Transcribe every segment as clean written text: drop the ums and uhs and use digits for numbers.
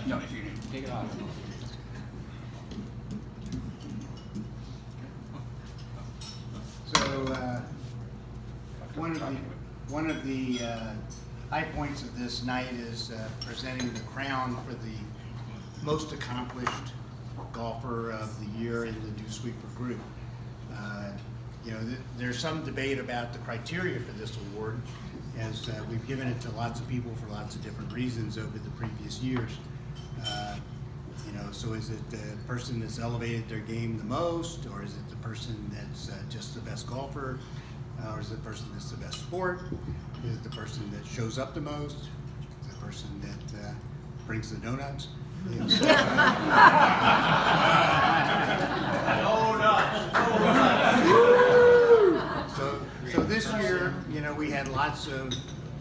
No, if you take it off. So one of the high points of this night is presenting the crown for the most accomplished golfer of the year in the Dewsweeper group. There's some debate about the criteria for this award, as we've given it to lots of people for lots of different reasons over the previous years. So is it the person that's elevated their game the most, or is it the person that's just the best golfer, or is it the person that's the best sport? Is it the person that shows up the most? Is it the person that brings the donuts? So this year, we had lots of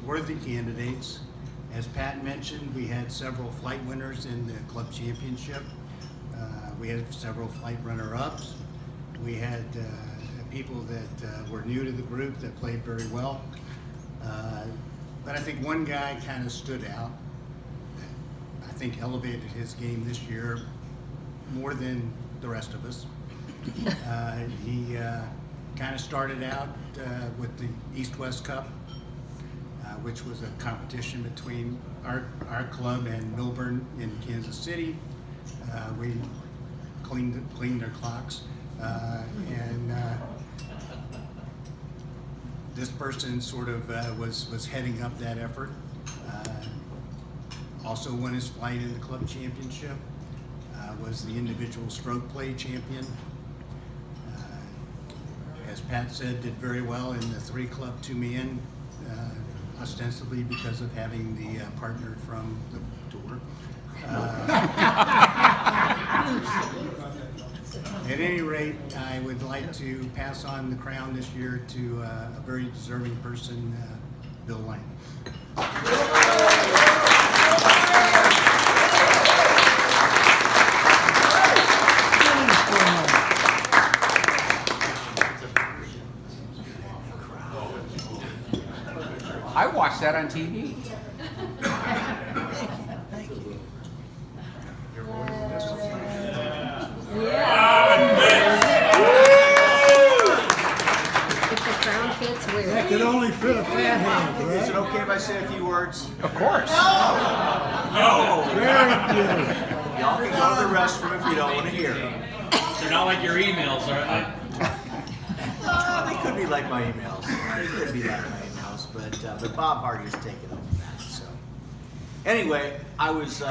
worthy candidates. As Pat mentioned, we had several flight winners in the club championship. We had several flight runner-ups. We had people that were new to the group that played very well. But I think one guy kind of stood out. I think elevated his game this year more than the rest of us. He kind of started out with the East-West Cup, which was a competition between our club and Milburn in Kansas City. We cleaned their clocks, and this person sort of was heading up that effort. Also won his flight in the club championship. Was the individual stroke play champion. As Pat said, did very well in the 3-club 2-man, ostensibly because of having the partner from the tour. At any rate, I would like to pass on the crown this year to a very deserving person, Bill Lang. I watched that on TV. If the crown fits, we're That could only fit a fat hand, right? Is it okay if I say a few words? Of course. No! Very few. Y'all can go to the restroom if you don't want to hear them. They're not like your emails, are they? They could be like my emails. They could be like my emails, but Bob Hardy's taken over that. So anyway, I was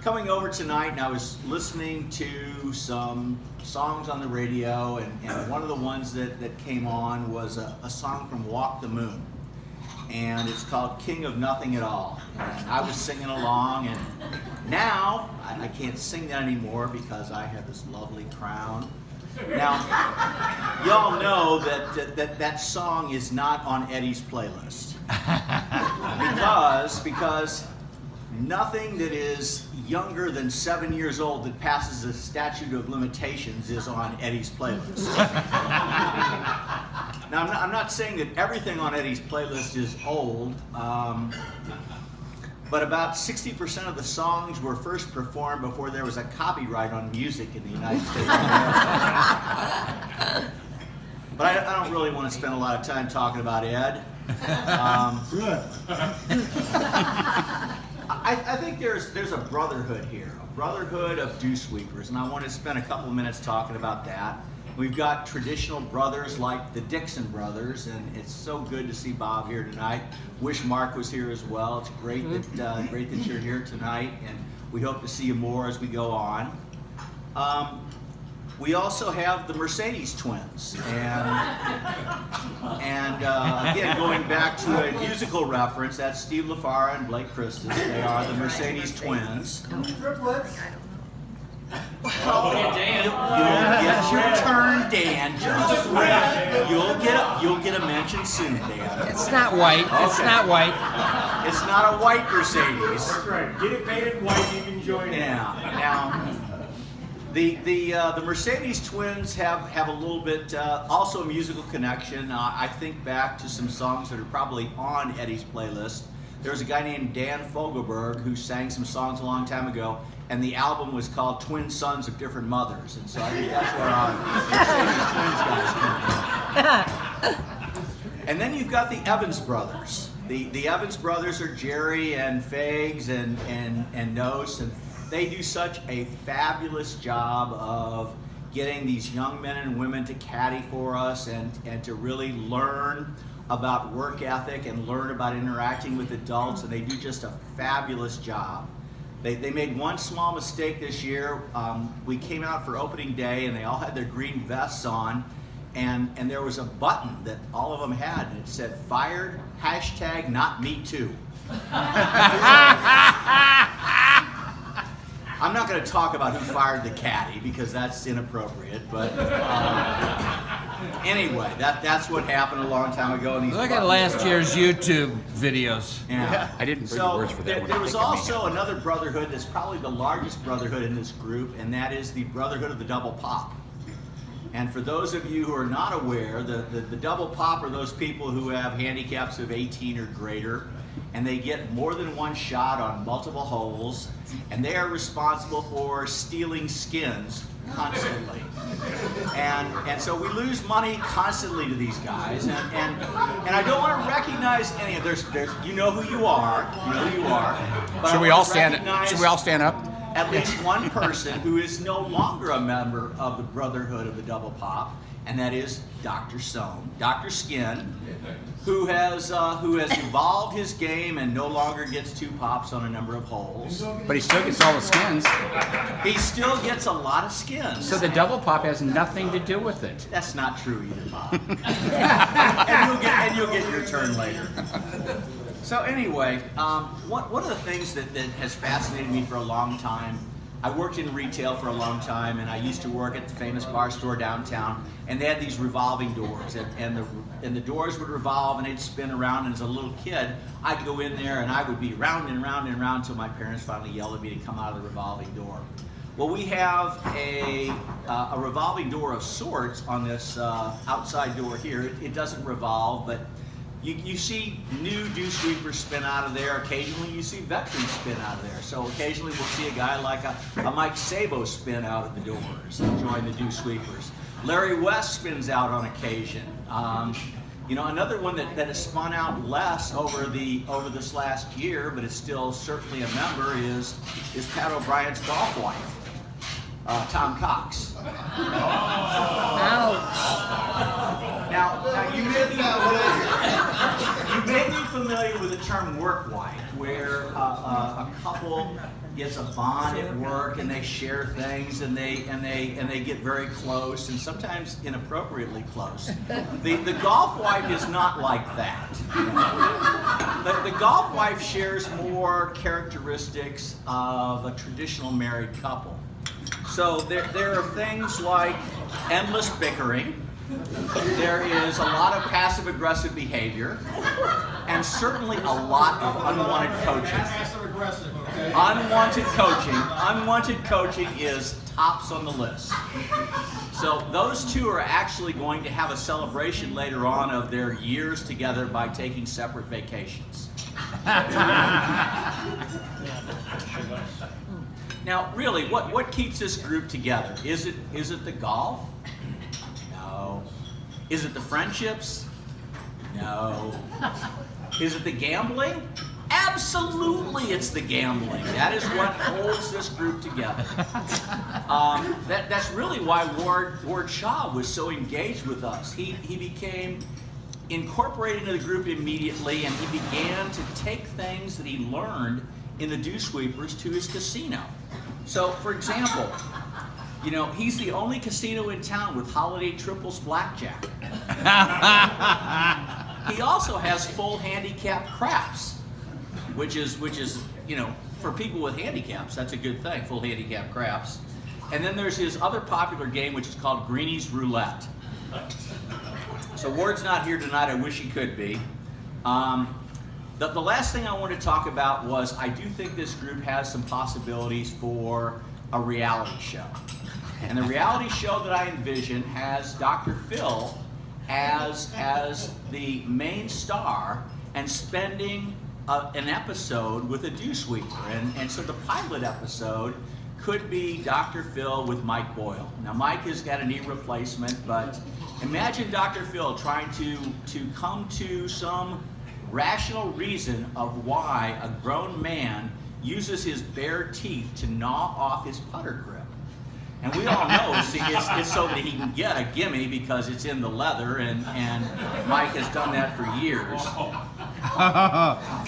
coming over tonight and I was listening to some songs on the radio, and one of the ones that came on was a song from Walk the Moon, and it's called King of Nothing at All. And I was singing along, and now I can't sing that anymore because I have this lovely crown. Now, y'all know that song is not on Eddie's playlist because nothing that is younger than 7 years old that passes the statute of limitations is on Eddie's playlist. Now, I'm not saying that everything on Eddie's playlist is old, but about 60% of the songs were first performed before there was a copyright on music in the United States. But I don't really want to spend a lot of time talking about Ed. Good. I think there's a brotherhood here, a brotherhood of Dewsweepers, and I want to spend a couple of minutes talking about that. We've got traditional brothers like the Dixon brothers, and it's so good to see Bob here tonight. Wish Mark was here as well. It's great that you're here tonight, and we hope to see you more as we go on. We also have the Mercedes twins, and again, going back to a musical reference, that's Steve LaFara and Blake Christus. They are the Mercedes twins. Well, you'll get your turn, Dan. Just wait. You'll get a mention soon, Dan. It's not white. It's not white. It's not a white Mercedes. That's right. Get it painted white, you can join in. Yeah. Now, the Mercedes twins have a little bit also a musical connection. I think back to some songs that are probably on Eddie's playlist there was a guy named Dan Fogelberg who sang some songs a long time ago, and the album was called Twin Sons of Different Mothers. And so I think that's where our twins guys come from. And then you've got the Evans brothers. The Evans brothers are Jerry and Fags and Nos, and they do such a fabulous job of getting these young men and women to caddy for us and to really learn about work ethic and learn about interacting with adults, and they do just a fabulous job. They made one small mistake this year. We came out for opening day and they all had their green vests on, and there was a button that all of them had, and it said fired, #NotMeToo. I'm not going to talk about who fired the caddy because that's inappropriate, but anyway, that's what happened a long time ago. And Look at last year's YouTube videos. Yeah. I didn't bring the words for that one. There I was think I may also another brotherhood that's probably the largest brotherhood in this group, and that is the Brotherhood of the Double Pop. And for those of you who are not aware, the double pop are those people who have handicaps of 18 or greater, and they get more than one shot on multiple holes, and they are responsible for stealing skins constantly. And so we lose money constantly to these guys, and I don't want to recognize any of there's you know who you are, but Should we all stand up? At least one person who is no longer a member of the Brotherhood of the Double Pop, and that is Dr. Sohn, Dr. Skin, who has evolved his game and no longer gets 2 pops on a number of holes. But he still gets all the skins. He still gets a lot of skins. So the double pop has nothing to do with it. That's not true either, Bob. and you'll get your turn later. So anyway, one of the things that has fascinated me for a long time, I worked in retail for a long time, and I used to work at the famous bar store downtown, and they had these revolving doors, and the doors would revolve and they'd spin around, and as a little kid, I'd go in there and I would be round and round and round until my parents finally yelled at me to come out of the revolving door. Well, we have a revolving door of sorts on this outside door here. It doesn't revolve, but you see new Dewsweepers spin out of there. Occasionally you see veterans spin out of there. So occasionally we'll see a guy like a Mike Sabo spin out of the doors and join the Dewsweepers. Larry West spins out on occasion. Another one that has spun out less over this last year, but is still certainly a member, is Pat O'Brien's golf wife, Tom Cox. Now you may be familiar with the term work wife, where a couple gets a bond at work and they share things and they get very close and sometimes inappropriately close. The golf wife is not like that. The golf wife shares more characteristics of a traditional married couple. So there are things like endless bickering. There is a lot of passive-aggressive behavior, and certainly a lot of unwanted coaching. Unwanted coaching is tops on the list. So those two are actually going to have a celebration later on of their years together by taking separate vacations. Now, really, what keeps this group together? Is it the golf? No. Is it the friendships? No. Is it the gambling? Absolutely, it's the gambling. That is what holds this group together. That's really why Ward Shaw was so engaged with us. He became incorporated into the group immediately, and he began to take things that he learned in the Dewsweepers to his casino. So, for example, he's the only casino in town with holiday triples blackjack. He also has full handicap craps, which is for people with handicaps, that's a good thing, full handicap craps. And then there's his other popular game, which is called Greenie's Roulette. So Ward's not here tonight. I wish he could be. The last thing I want to talk about was I do think this group has some possibilities for a reality show. And the reality show that I envision has Dr. Phil as the main star and spending an episode with a Dewsweeper. And so the pilot episode could be Dr. Phil with Mike Boyle. Now, Mike has got a knee replacement, but imagine Dr. Phil trying to come to some rational reason of why a grown man uses his bare teeth to gnaw off his putter grip. And we all know it's so that he can get a gimme because it's in the leather, and Mike has done that for years.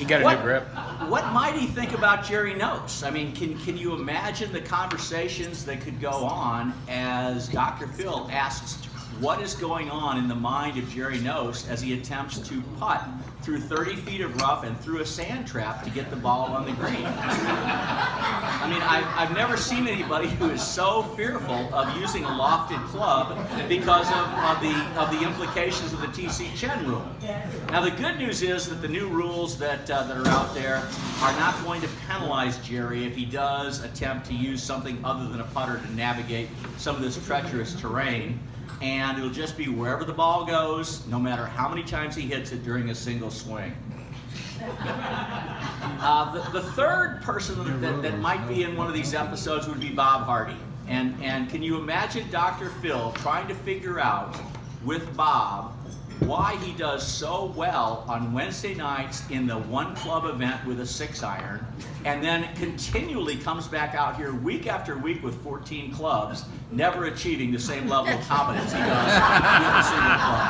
You got a new grip. What might he think about Jerry Noakes? I mean, can you imagine the conversations that could go on as Dr. Phil asks what is going on in the mind of Jerry Noakes as he attempts to putt through 30 feet of rough and through a sand trap to get the ball on the green? I mean, I've never seen anybody who is so fearful of using a lofted club because of the implications of the T.C. Chen rule. Now, the good news is that the new rules that are out there are not going to penalize Jerry if he does attempt to use something other than a putter to navigate some of this treacherous terrain. And it'll just be wherever the ball goes, no matter how many times he hits it during a single swing. The third person that might be in one of these episodes would be Bob Hardy. And can you imagine Dr. Phil trying to figure out with Bob why he does so well on Wednesday nights in the one club event with a 6-iron, and then continually comes back out here week after week with 14 clubs, never achieving the same level of competence he does with a single club.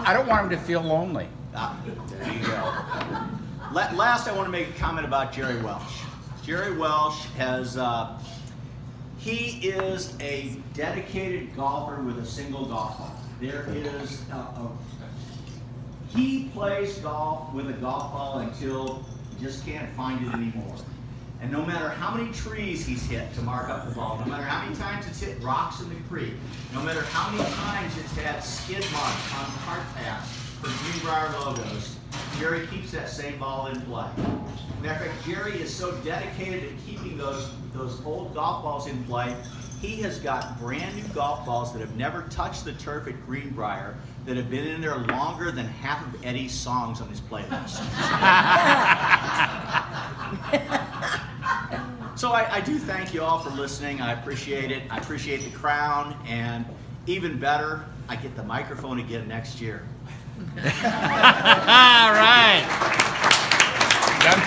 I don't want him to feel lonely. There you go. Last, I want to make a comment about Jerry Welsh. Jerry Welsh has... he is a dedicated golfer with a single golf ball. There is he plays golf with a golf ball until he just can't find it anymore. And no matter how many trees he's hit to mark up the ball, no matter how many times it's hit rocks in the creek, no matter how many times it's had skid marks on cart paths for Greenbrier logos, Jerry keeps that same ball in play. Matter of fact, Jerry is so dedicated at keeping those old golf balls in play, he has got brand new golf balls that have never touched the turf at Greenbrier that have been in there longer than half of Eddie's songs on his playlist. So I do thank you all for listening. I appreciate it. I appreciate the crown, and even better, I get the microphone again next year. All right. Done.